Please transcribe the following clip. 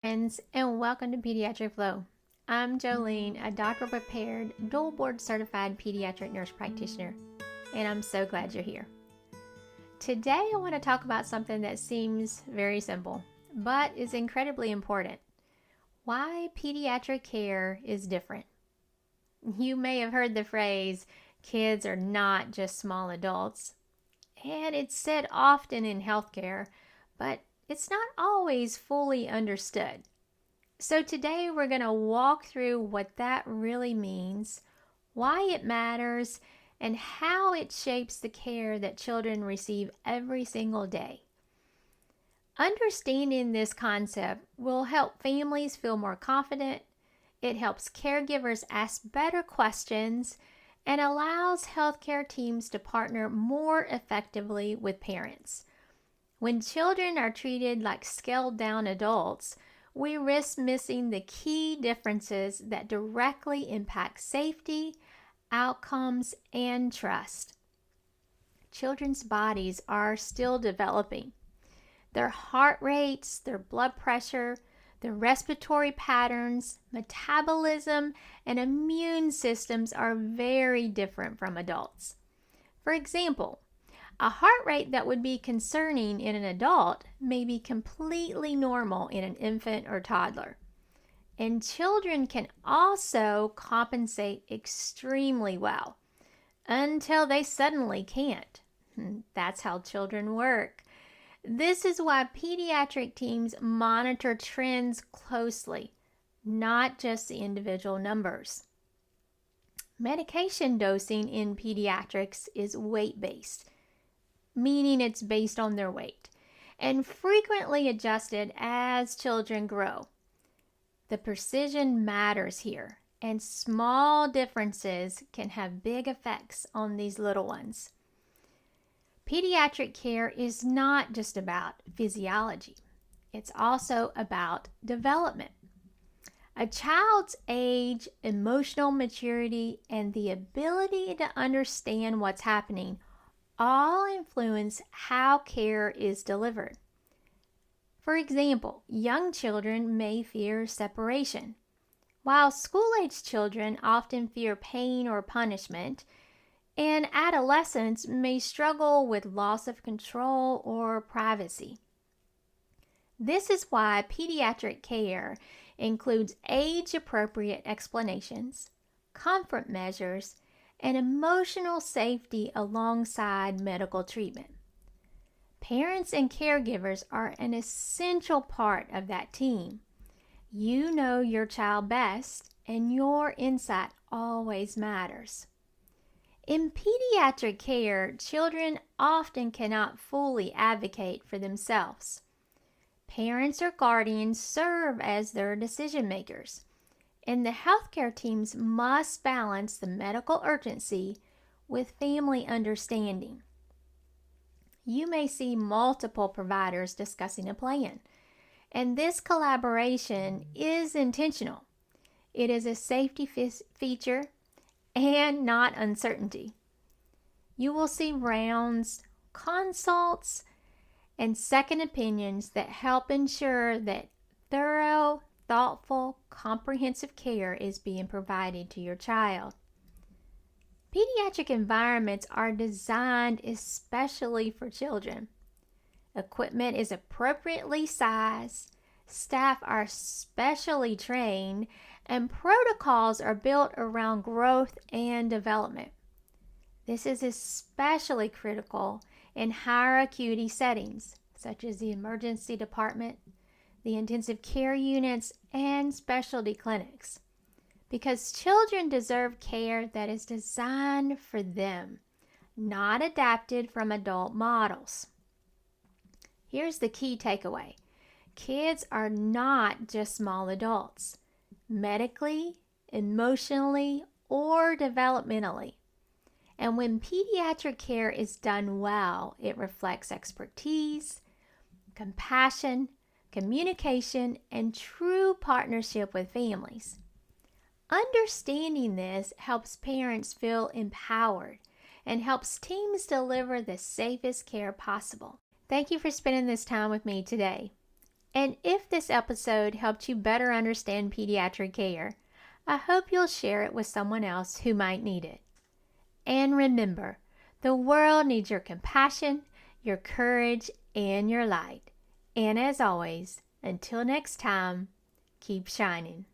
Friends, and welcome to Pediatric Flow. I'm Jolene, a doctor prepared, dual board certified pediatric nurse practitioner, and I'm so glad you're here. Today, I want to talk about something that seems very simple, but is incredibly important. Why pediatric care is different. You may have heard the phrase, kids are not just small adults, and it's said often in healthcare, but it's not always fully understood. So today we're going to walk through what that really means, why it matters, and how it shapes the care that children receive every single day. Understanding this concept will help families feel more confident. It helps caregivers ask better questions and allows healthcare teams to partner more effectively with parents. When children are treated like scaled-down adults, we risk missing the key differences that directly impact safety, outcomes, and trust. Children's bodies are still developing. Their heart rates, their blood pressure, their respiratory patterns, metabolism, and immune systems are very different from adults. For example, a heart rate that would be concerning in an adult may be completely normal in an infant or toddler. And children can also compensate extremely well until they suddenly can't. That's how children work. This is why pediatric teams monitor trends closely, not just the individual numbers. Medication dosing in pediatrics is weight-based, meaning it's based on their weight, and frequently adjusted as children grow. The precision matters here, and small differences can have big effects on these little ones. Pediatric care is not just about physiology. It's also about development. A child's age, emotional maturity, and the ability to understand what's happening all influence how care is delivered. For example, young children may fear separation, while school-aged children often fear pain or punishment, and adolescents may struggle with loss of control or privacy. This is why pediatric care includes age-appropriate explanations, comfort measures, and emotional safety alongside medical treatment. Parents and caregivers are an essential part of that team. You know your child best, and your insight always matters. In pediatric care, children often cannot fully advocate for themselves. Parents or guardians serve as their decision makers, and the healthcare teams must balance the medical urgency with family understanding. You may see multiple providers discussing a plan, and this collaboration is intentional. It is a safety feature and not uncertainty. You will see rounds, consults, and second opinions that help ensure that thorough, thoughtful, comprehensive care is being provided to your child. Pediatric environments are designed especially for children. Equipment is appropriately sized, staff are specially trained, and protocols are built around growth and development. This is especially critical in higher acuity settings, such as the emergency department, the intensive care units, and specialty clinics, because children deserve care that is designed for them, not adapted from adult models. Here's the key takeaway. Kids are not just small adults, medically, emotionally, or developmentally. And when pediatric care is done well, it reflects expertise, compassion, communication, and true partnership with families. Understanding this helps parents feel empowered and helps teams deliver the safest care possible. Thank you for spending this time with me today. And if this episode helped you better understand pediatric care, I hope you'll share it with someone else who might need it. And remember, the world needs your compassion, your courage, and your light. And as always, until next time, keep shining.